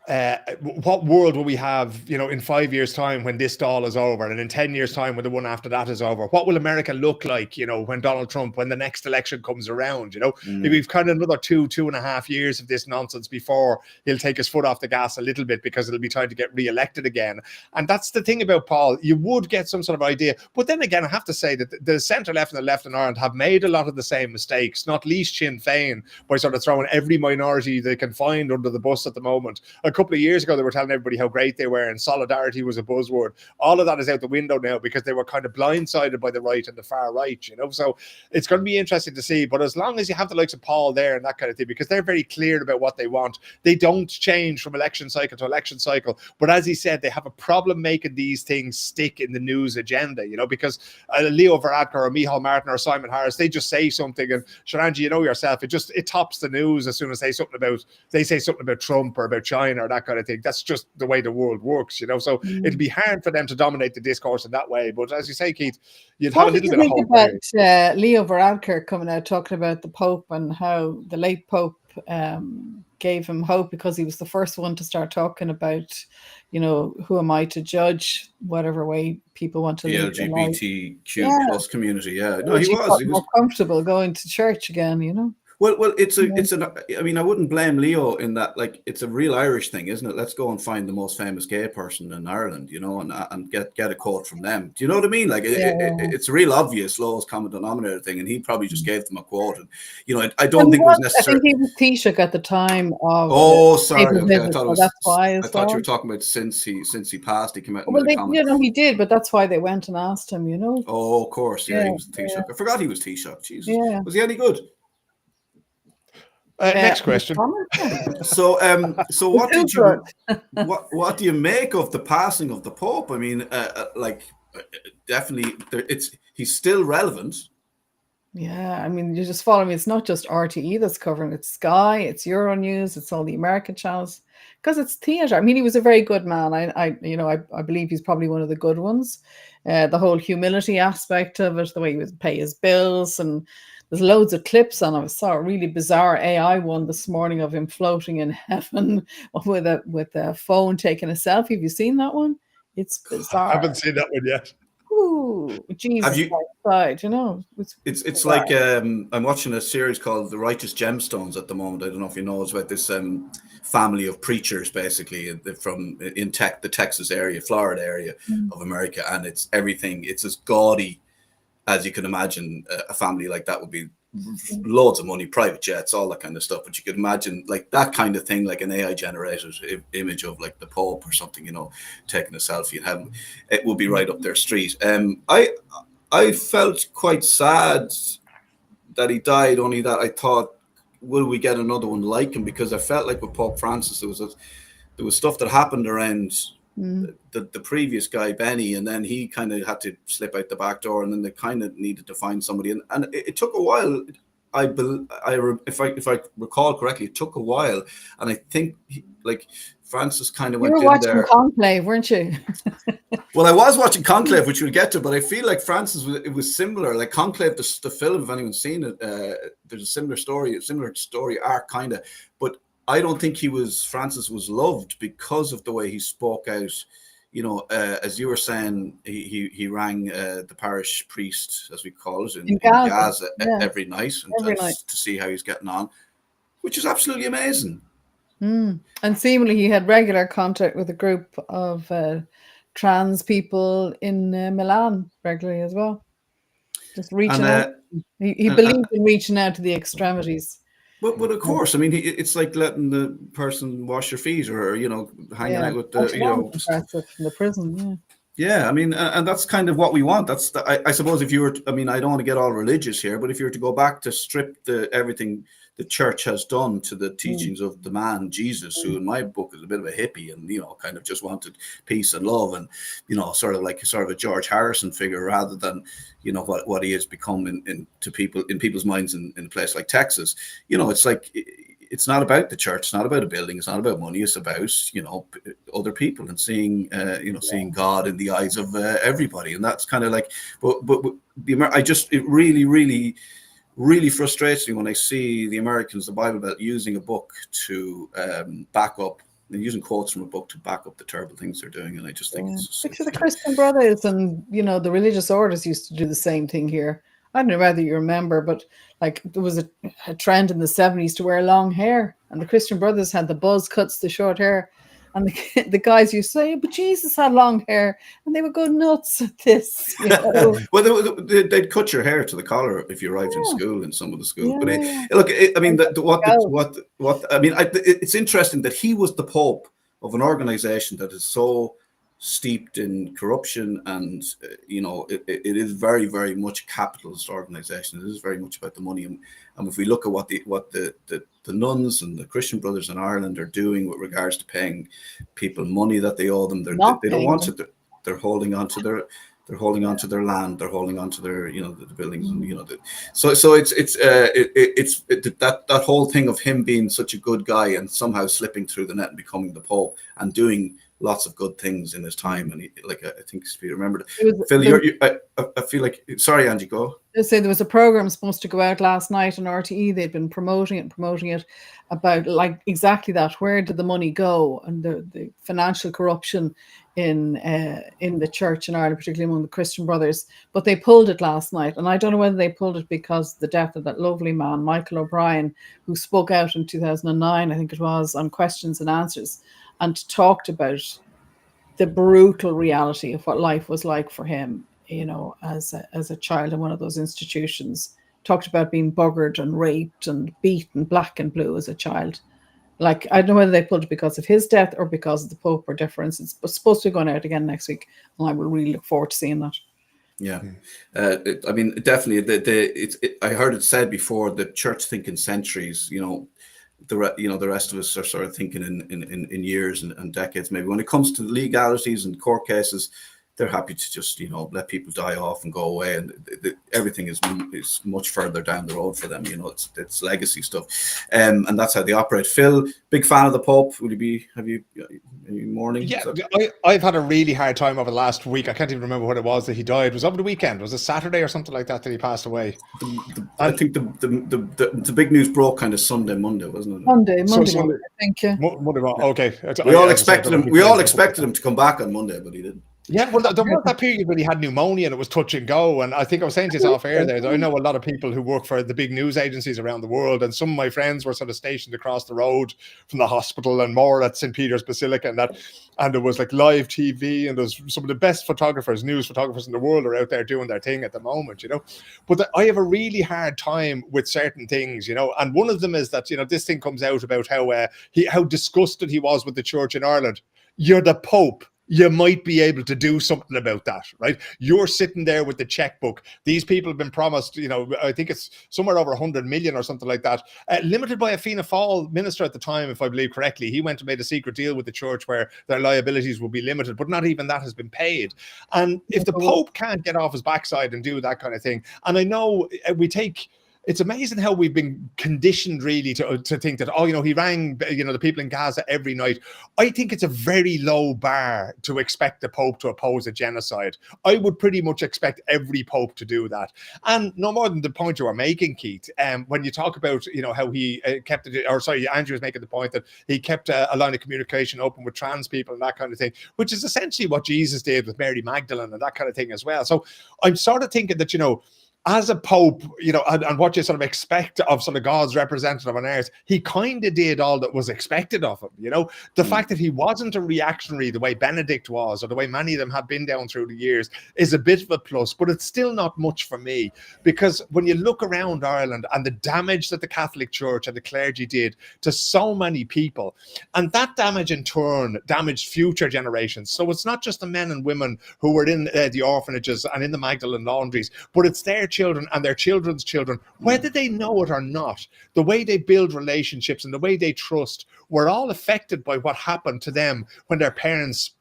what world will we have, in 5 years' time when this stall is over, and in 10 years' time when the one after that is over? What will America look like, when Donald Trump, when the next election comes around? We've kind of another 2.5 years of this nonsense before he'll take his foot off the gas a little bit, because it'll be time to get re-elected again. And that's the thing about Paul. You would get some sort of idea, but then again, I have to say that the centre left and the left in Ireland have made a lot of the same mistakes, not least Sinn Féin, by sort of throwing every minority they can find under the bus at the moment. A couple of years ago, they were telling everybody how great they were, and solidarity was a buzzword. All of that is out the window now, because they were kind of blindsided by the right and the far right, So it's going to be interesting to see. But as long as you have the likes of Paul there and that kind of thing, because they're very clear about what they want, they don't change from election cycle to election cycle. But as he said, they have a problem making these things stick in the news agenda, because Leo Varadkar or Micheál Martin or Simon Harris, they just say something, and sure, Angie, yourself, it tops the news as soon as they say something about Trump or about China or that kind of thing. That's just the way the world works, So it'd be hard for them to dominate the discourse in that way. But as you say, Keith, you'd have a little bit of hope. What did you think about Leo Varadkar coming out talking about the Pope and how the late Pope gave him hope because he was the first one to start talking about, who am I to judge whatever way people want to live the LGBTQ plus community. Yeah, no, he was more comfortable going to church again. Well, I wouldn't blame Leo in that. Like, it's a real Irish thing, isn't it? Let's go and find the most famous gay person in Ireland, and get a quote from them. Do you know what I mean? Like, it's a real obvious lowest common denominator thing, and he probably just gave them a quote. And I don't think it was necessary. I think he was Taoiseach at the time of. Oh, sorry. Okay, I thought that's why. I thought you were talking about since he passed. He came out. Well, he did, but that's why they went and asked him. Oh, of course, yeah, he was Taoiseach. I forgot he was Taoiseach. Jesus, was he any good? Next question. So what did you what do you make of the passing of the Pope? I mean, definitely, he's still relevant. Yeah, I mean, you just follow me. It's not just RTE that's covering; it's Sky, it's Euronews, it's all the American channels, because it's theatre. I mean, he was a very good man. I believe he's probably one of the good ones. The whole humility aspect of it, the way he would pay his bills, and there's loads of clips on him. I saw a really bizarre AI one this morning of him floating in heaven with a phone taking a selfie. Have you seen that one? It's bizarre. I haven't seen that one yet. Ooh, Jesus outside, It's like I'm watching a series called The Righteous Gemstones at the moment. I don't know if you know. It's about this family of preachers, basically, from the Texas area, Florida area of America, and it's everything. It's as gaudy as you can imagine. A family like that would be loads of money, private jets, all that kind of stuff. But you could imagine like that kind of thing, like an AI generated image of like the Pope or something, taking a selfie in heaven. It would be right up their street. I felt quite sad that he died, only that I thought, will we get another one like him? Because I felt like with Pope Francis, there was stuff that happened around the previous guy, Benny, and then he kind of had to slip out the back door, and then they kind of needed to find somebody, and it took a while. If I recall correctly, it took a while, and I think Francis kind of went in there. You were watching Conclave, weren't you? Well, I was watching Conclave, which we'll get to, but I feel like Francis it was similar. Like Conclave, the film, if anyone's seen it, there's a similar story arc kind of, but I don't think Francis was loved because of the way he spoke out. As you were saying, he rang the parish priest, as we call it, in Gaza every night to see how he's getting on, which is absolutely amazing. And seemingly he had regular contact with a group of trans people in Milan regularly as well. Just reaching out. He believed in reaching out to the extremities. But of course, I mean, it's like letting the person wash your feet, or hanging out with the from the prison. Yeah, I mean, and that's kind of what we want. I suppose if you were, I don't want to get all religious here, but if you were to go back to strip everything the church has done to the teachings of the man Jesus, who in my book is a bit of a hippie and kind of just wanted peace and love, and sort of a George Harrison figure, rather than what he has become in people's minds in a place like Texas. It's like, it's not about the church, it's not about a building, it's not about money, it's about other people, and seeing seeing God in the eyes of everybody. And that's kind of like, but it really frustrates me when I see the Americans, the Bible Belt, using a book to back up they're using quotes from a book to back up the terrible things they're doing, and I just think it's just, Picture the Christian Brothers and, you know, the religious orders used to do the same thing here. I don't know whether you remember, but like there was a trend in the 70s to wear long hair, and the Christian Brothers had the buzz cuts, the short hair, and the guys used to say, but Jesus had long hair, and they would go nuts at this. You know? well, they'd cut your hair to the collar if you arrived in school in some of the schools. But look, I mean, what I mean, it's interesting that he was the Pope of an organization that is so steeped in corruption, and you know, it is very, very much a capitalist organization. It is very much about the money, and if we look at what the nuns and the Christian Brothers in Ireland are doing with regards to paying people money that they owe them, they don't want it. They're holding on to their land. They're holding on to their, you know, the buildings, and you know, so it's that whole thing of him being such a good guy and somehow slipping through the net and becoming the Pope and doing lots of good things in his time. And I think if you remember, Phil, I feel like, sorry, Angie, go. They say there was a program supposed to go out last night on RTE. They'd been promoting it about like exactly that. Where did the money go, and the financial corruption in the church in Ireland, particularly among the Christian Brothers. But they pulled it last night, and I don't know whether they pulled it because of the death of that lovely man, Michael O'Brien, who spoke out in 2009, I think it was, on Questions and Answers, and talked about the brutal reality of what life was like for him, you know, as a child in one of those institutions. Talked about being buggered and raped and beaten black and blue as a child. Like, I don't know whether they pulled it because of his death or because of the Pope or difference. It's supposed to be going out again next week, and I will really look forward to seeing that. Yeah, I mean, definitely. I heard it said before, the church think in centuries. You know, the rest of us are sort of thinking in years and decades. Maybe when it comes to legalities and court cases, they're happy to just, you know, let people die off and go away, and everything is much further down the road for them. You know, it's legacy stuff, and that's how they operate. Phil, big fan of the Pope. Would you be? Have you any morning? Yeah, I've had a really hard time over the last week. I can't even remember what it was that he died. It was over the weekend. Was it Saturday or something like that he passed away? I think the big news broke kind of Sunday, Monday, wasn't it? Monday, I think. Yeah. Monday, okay. We all expected him. We all expected him to come back on Monday, but he didn't. Yeah, well, there was that period when he had pneumonia and it was touch and go. And I think I was saying to you off air there, I know a lot of people who work for the big news agencies around the world, and some of my friends were sort of stationed across the road from the hospital and more at St. Peter's Basilica, and there was like live TV, and there's some of the best photographers, news photographers in the world are out there doing their thing at the moment, you know. But I have a really hard time with certain things, you know, and one of them is that, you know, this thing comes out about how disgusted he was with the church in Ireland. You're the Pope. You might be able to do something about that, right? You're sitting there with the checkbook. These people have been promised, you know, I think it's somewhere over 100 million or something like that, limited by a Fianna Fáil minister at the time, if I believe correctly. He went and made a secret deal with the church where their liabilities will be limited, but not even that has been paid. And if the Pope can't get off his backside and do that kind of thing, and I know it's amazing how we've been conditioned really to think that, oh, you know, he rang, you know, the people in Gaza every night. I think it's a very low bar to expect the Pope to oppose a genocide. I would pretty much expect every Pope to do that. And no more than the point you were making, Keith, when you talk about, you know, how he Andrew was making the point that he kept a line of communication open with trans people and that kind of thing, which is essentially what Jesus did with Mary Magdalene and that kind of thing as well. So I'm sort of thinking that, you know, as a Pope, you know, and what you sort of expect of sort of God's representative on earth, he kind of did all that was expected of him, you know. The fact that he wasn't a reactionary the way Benedict was, or the way many of them have been down through the years, is a bit of a plus, but it's still not much for me, because when you look around Ireland and the damage that the Catholic Church and the clergy did to so many people, and that damage in turn damaged future generations. So it's not just the men and women who were in the orphanages and in the Magdalene laundries, but it's their children and their children's children, whether they know it or not. The way they build relationships and the way they trust were all affected by what happened to them when their parents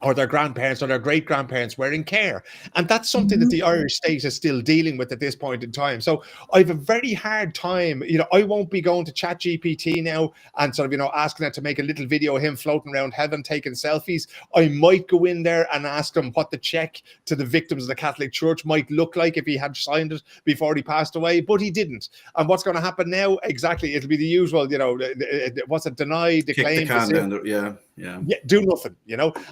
or their grandparents or their great-grandparents were in care. And that's something that the Irish state is still dealing with at this point in time. So I have a very hard time, I won't be going to ChatGPT now and sort of, asking it to make a little video of him floating around heaven taking selfies. I might go in there and ask him what the check to the victims of the Catholic Church might look like if he had signed it before he passed away, but he didn't. And what's going to happen now? Exactly. It'll be the usual, what's it, deny, declaim, kick the can down. Yeah, do nothing,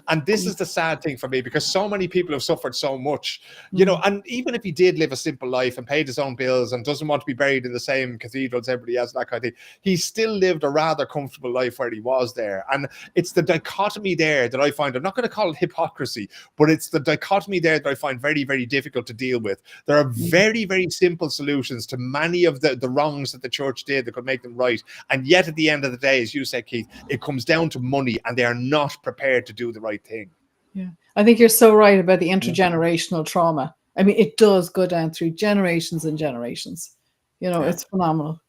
and this is the sad thing for me, because so many people have suffered so much, and even if he did live a simple life and paid his own bills and doesn't want to be buried in the same cathedral as everybody else, that kind of thing, he still lived a rather comfortable life where he was there. And it's the dichotomy there that I find, I'm not going to call it hypocrisy, but it's the dichotomy there that I find very, very difficult to deal with. There are very, very simple solutions to many of the wrongs that the church did that could make them right, and yet at the end of the day, as you said, Keith, it comes down to money, and they are not prepared to do the right thing. Yeah, I think you're so right about the intergenerational trauma. I mean, it does go down through generations and generations. It's phenomenal.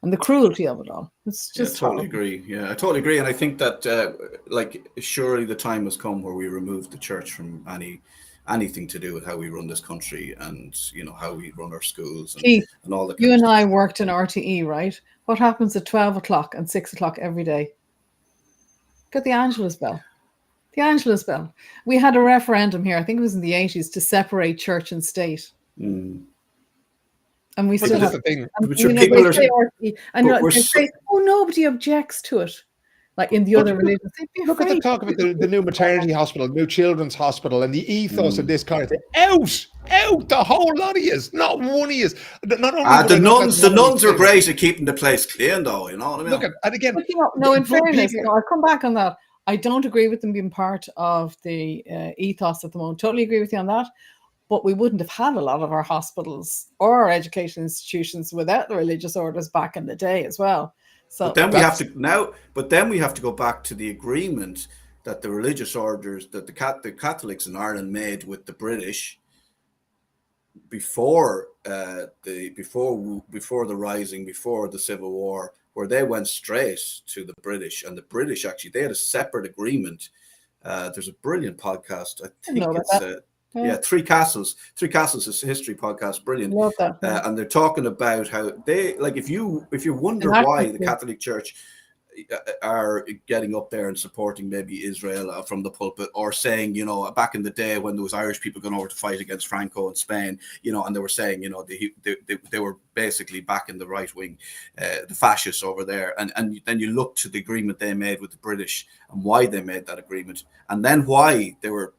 And the cruelty of it all. It's just I totally agree. Yeah, I totally agree. And I think that, surely the time has come where we remove the church from anything to do with how we run this country and, how we run our schools and, Keith, and all that. You and I worked in RTE, right? What happens at 12 o'clock and 6 o'clock every day? Got the Angelus bell. The Angelus bell. We had a referendum here, I think it was in the 80s, to separate church and state. And we still have the thing. They say, oh, nobody objects to it. Like in the other religions. Look at the talk about the new maternity hospital, new children's hospital, and the ethos of this kind of thing. Out, the whole lot of yous, not one of yous. The nuns are great at keeping the place clean, though. You know what I mean? Look at, and again, in fairness, I'll come back on that. I don't agree with them being part of the ethos at the moment. Totally agree with you on that. But we wouldn't have had a lot of our hospitals or our education institutions without the religious orders back in the day as well. So but then we have to go back to the agreement that the religious orders that the Catholics in Ireland made with the British before the Rising, before the Civil War, where they went straight to the British, and the British actually they had a separate agreement. There's a brilliant podcast. I think it's Three Castles is a history podcast, brilliant. Love that. And they're talking about how they if you wonder why the Catholic Church are getting up there and supporting maybe Israel from the pulpit, or saying, back in the day when there was Irish people going over to fight against Franco in Spain, and they were saying, they were basically back in the right wing, the fascists over there. And then you look to the agreement they made with the British and why they made that agreement, and then why they were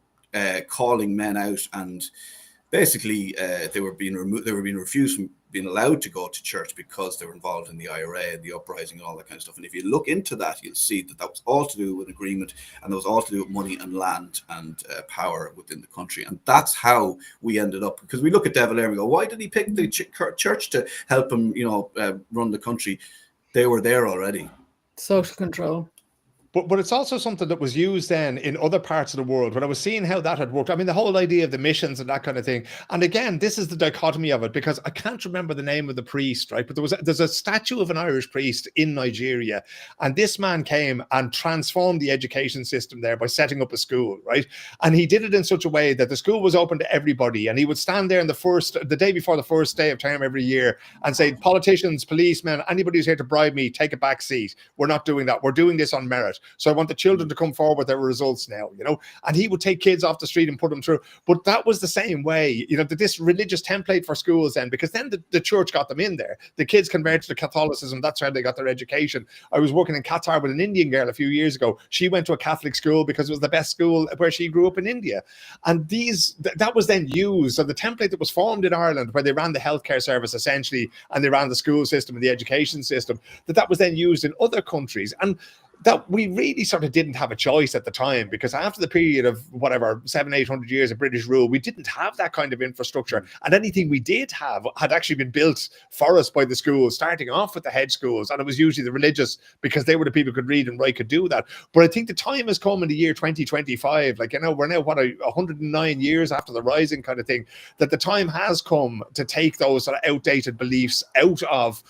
calling men out, and basically they were being refused from being allowed to go to church because they were involved in the IRA and the uprising and all that kind of stuff. And if you look into that, you'll see that was all to do with agreement, and that was all to do with money and land and power within the country. And that's how we ended up, because we look at De Valera and go, why did he pick the church to help him run the country? They were there already. Social control. But it's also something that was used then in other parts of the world when I was seeing how that had worked. I mean, the whole idea of the missions and that kind of thing. And again, this is the dichotomy of it, because I can't remember the name of the priest, right? But there's a statue of an Irish priest in Nigeria. And this man came and transformed the education system there by setting up a school, right? And he did it in such a way that the school was open to everybody. And he would stand there the day before the first day of term every year and say, politicians, policemen, anybody who's here to bribe me, take a back seat. We're not doing that. We're doing this on merit. So I want the children to come forward with their results now, and he would take kids off the street and put them through. But that was the same way, this religious template for schools then, because then the church got them in there. The kids converted to Catholicism. That's how they got their education. I was working in Qatar with an Indian girl a few years ago. She went to a Catholic school because it was the best school where she grew up in India. And that was then used. So the template that was formed in Ireland, where they ran the healthcare service essentially, and they ran the school system and the education system, that was then used in other countries. And that we really sort of didn't have a choice at the time, because after the period of 700-800 years of British rule, we didn't have that kind of infrastructure, and anything we did have had actually been built for us by the schools, starting off with the head schools, and it was usually the religious, because they were the people who could read and write, could do that. But I think the time has come in the year 2025, we're now 109 years after the Rising kind of thing, that the time has come to take those sort of outdated beliefs out of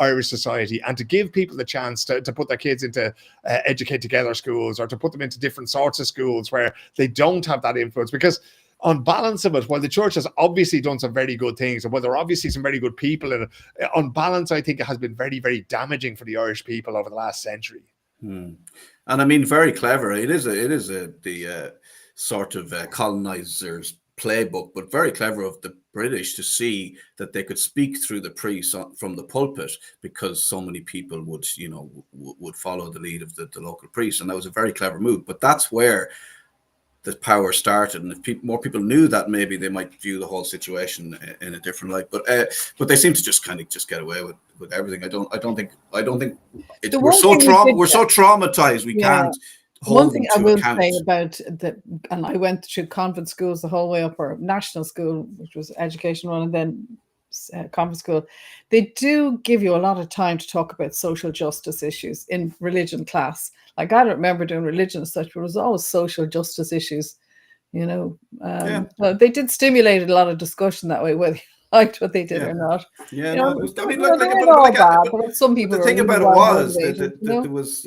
Irish society, and to give people the chance to put their kids into Educate Together schools, or to put them into different sorts of schools where they don't have that influence. Because on balance of it, while the church has obviously done some very good things, and while there are obviously some very good people in it, on balance, I think it has been very, very damaging for the Irish people over the last century. And I mean, very clever. It is the sort of colonizers' playbook, but very clever of the British to see that they could speak through the priest from the pulpit, because so many people would follow the lead of the local priest, and that was a very clever move. But that's where the power started, and if more people knew that, maybe they might view the whole situation in a different light. But they seem to just get away with everything. I don't think we're so traumatized we can't hold them to account. One thing I will say about that, and I went through convent schools the whole way up, or national school, which was education one, and then convent school. They do give you a lot of time to talk about social justice issues in religion class. Like, I don't remember doing religion as such, but it was always social justice issues, So they did stimulate a lot of discussion that way, whether you liked what they did or not. Yeah, but some people. The thing about it was that there was.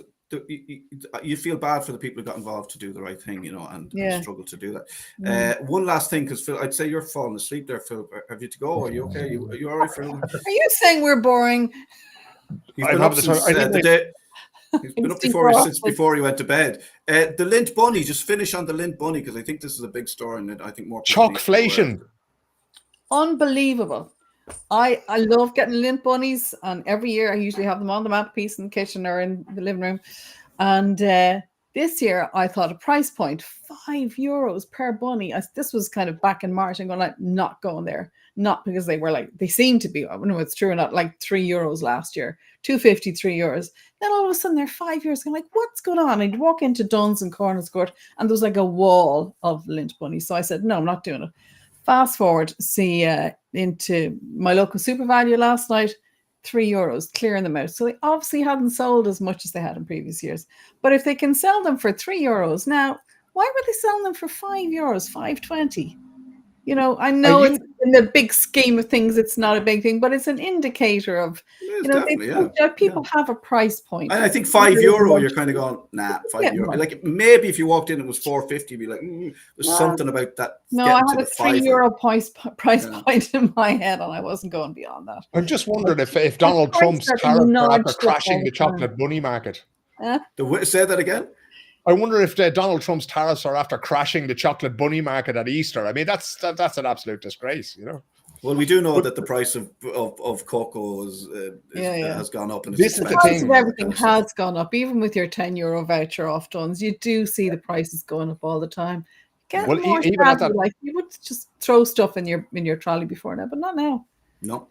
You feel bad for the people who got involved to do the right thing, and struggle to do that. One last thing, because Phil, I'd say you're falling asleep there, Phil. Have you to go? Are you okay? Are you all right, Phil? Are you saying we're boring? He's been up since the day. He's been up before he went to bed. The Lint Bunny, just finish on the Lint Bunny, because I think this is a big story, and I think more Chockflation. Unbelievable. I love getting lint bunnies, and every year I usually have them on the mantelpiece in the kitchen or in the living room. And this year I thought a price point, €5 per bunny. This was kind of back in March. I'm going, not going there. Not because they seem to be, I don't know if it's true or not, like €3 last year, €2.50, €3. Then all of a sudden they're €5. I'm like, what's going on? I'd walk into Dunn's and Corners Court, and there was like a wall of lint bunnies. So I said, no, I'm not doing it. Fast forward, see into my local SuperValu last night, €3, clearing them out. So they obviously hadn't sold as much as they had in previous years. But if they can sell them for €3 now, why were they selling them for €5, €5.20? I know it's in the big scheme of things, it's not a big thing, but it's an indicator of, people have a price point. And I think €5, you're kind of going, nah, €5. Like, maybe if you walked in and it was $4.50, you'd be like, there's something about that. No, I had a €3 price point in my head, and I wasn't going beyond that. I'm just wondering if Donald Trump's tariffs are after crashing the chocolate bunny market. Say that again? I wonder if Donald Trump's tariffs are after crashing the chocolate bunny market at Easter. I mean, that's an absolute disgrace, Well, we do know that the price of cocoa has gone up. And this is the price of everything has gone up. Even with your €10 voucher off Dunn's, you do see the prices going up all the time. You would just throw stuff in your trolley before now, but not now. No.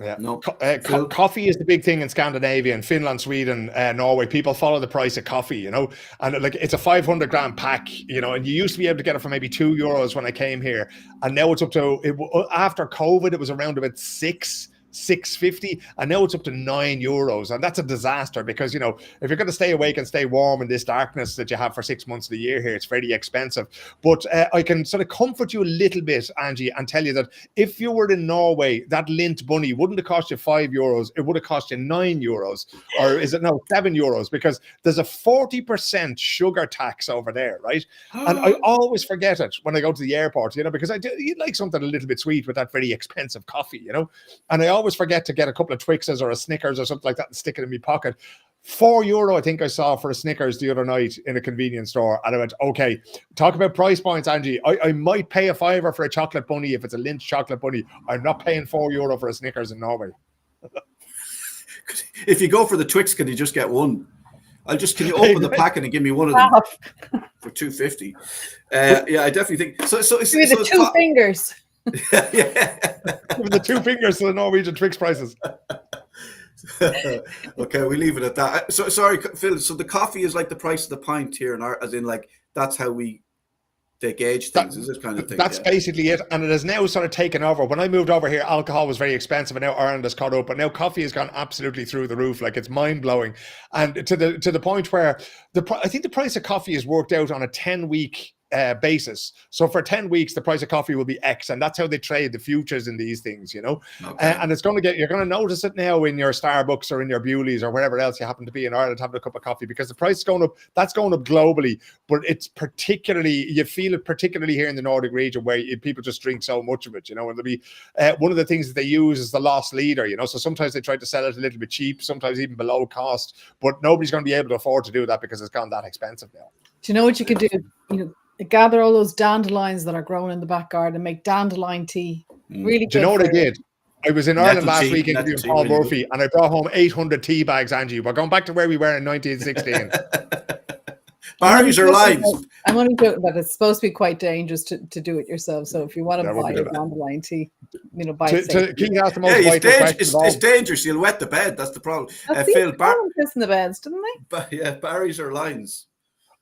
Coffee is the big thing in Scandinavia, in Finland, Sweden, Norway. People follow the price of coffee, and it's a 500 gram pack, and you used to be able to get it for maybe €2 when I came here, and now it's up to, after COVID, it was around about $6.50, and now it's up to €9, and that's a disaster, because if you're going to stay awake and stay warm in this darkness that you have for 6 months of the year here, it's very expensive. But I can sort of comfort you a little bit, Angie, and tell you that if you were in Norway, that lint bunny wouldn't have cost you €5, it would have cost you €9, or is it no, €7, because there's a 40% sugar tax over there, right? And I always forget it when I go to the airport, because you'd like something a little bit sweet with that very expensive coffee, and I always forget to get a couple of Twixes or a Snickers or something like that and stick it in my pocket. €4 I think I saw for a Snickers the other night in a convenience store, and I went, okay, talk about price points, Angie. I might pay a €5 for a chocolate bunny if it's a Lynch chocolate bunny. I'm not paying €4 for a Snickers in Norway. If you go for the Twix, can you just get one? Can you open the packet and give me one of them for $2.50? Yeah, I definitely think so. Give me the two fingers. With the 2 fingers to the Norwegian Twix prices. Okay, we leave it at that. So sorry, Phil. So the coffee is like the price of the pint here, as in like that's how they gauge things. Is this kind of thing? That's basically it, and it has now sort of taken over. When I moved over here, alcohol was very expensive, and now Ireland has caught up. But now coffee has gone absolutely through the roof. Like, it's mind blowing, and to the point where I think the price of coffee is worked out on a 10-week basis. So for 10 weeks, the price of coffee will be X, and that's how they trade the futures in these things, you know. Okay. And it's going to you're going to notice it now in your Starbucks or in your Bewley's or wherever else you happen to be in Ireland having a cup of coffee, because the price is going up. That's going up globally, but it's particularly, you feel it particularly here in the Nordic region where people just drink so much of it, you know. And there'll be one of the things that they use is the loss leader, you know. So sometimes they try to sell it a little bit cheap, sometimes even below cost, but nobody's going to be able to afford to do that because it's gone that expensive now. Do you know what you could do? You know, gather all those dandelions that are growing in the back garden and make dandelion tea. Really good. Do you know what I did? I was in Ireland last week interviewing Paul really Murphy, and I brought home 800 tea bags, Angie. We're going back to where we were in 1916. Barry's or limes? I'm only joking, but it's supposed to be quite dangerous to do it yourself. So if you want to buy a dandelion tea, you know, buy it. It's dangerous. You'll wet the bed. That's the problem. Phil, piss in the beds, didn't they? But yeah, Barry's or limes?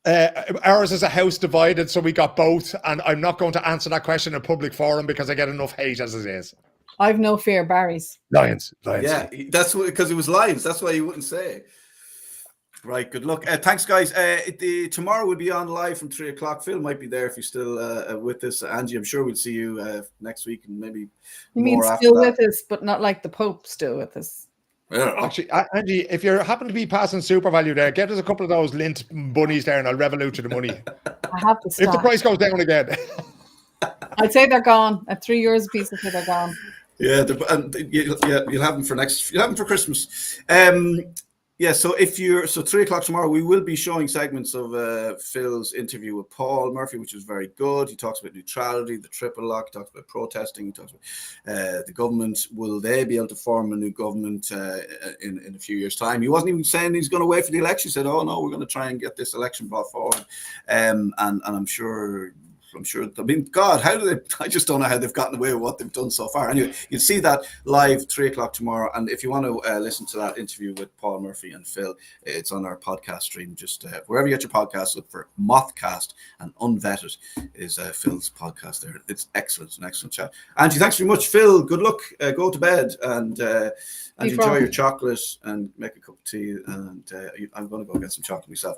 Ours is a house divided, so we got both, and I'm not going to answer that question in a public forum because I get enough hate as it is. I've no fear, Barry's. Lions. Yeah, that's because it was lions. That's why you wouldn't say. Right, good luck. Thanks, guys. Tomorrow we'll be on live from 3 o'clock. Phil might be there if you're still with us. Angie, I'm sure we'll see you next week and maybe more after still that. with us, but not like the Pope still with us. Actually, Angie, if you happen to be passing Super Value there, get us a couple of those lint bunnies there and I'll revolute you the money. I have to stop. If the price goes down again. I'd say they're gone. At €3 a piece, I'd say they're gone. Yeah, you'll have them for you'll have them for Christmas. Yeah, so 3 o'clock tomorrow, we will be showing segments of Phil's interview with Paul Murphy, which was very good. He talks about neutrality, the triple lock, he talks about protesting, he talks about the government. Will they be able to form a new government in a few years' time? He wasn't even saying he's going to wait for the election. He said, oh no, we're going to try and get this election brought forward. And I'm sure, I mean, God, how do they? I just don't know how they've gotten away with what they've done so far. Anyway, you'll see that live 3 o'clock tomorrow. And if you want to listen to that interview with Paul Murphy and Phil, it's on our podcast stream. Just wherever you get your podcasts, look for Mothcast, and Unvetted is Phil's podcast there. It's excellent, an excellent chat. Angie, thanks very much. Phil, good luck. Go to bed and enjoy your chocolate and make a cup of tea. And I'm going to go get some chocolate myself.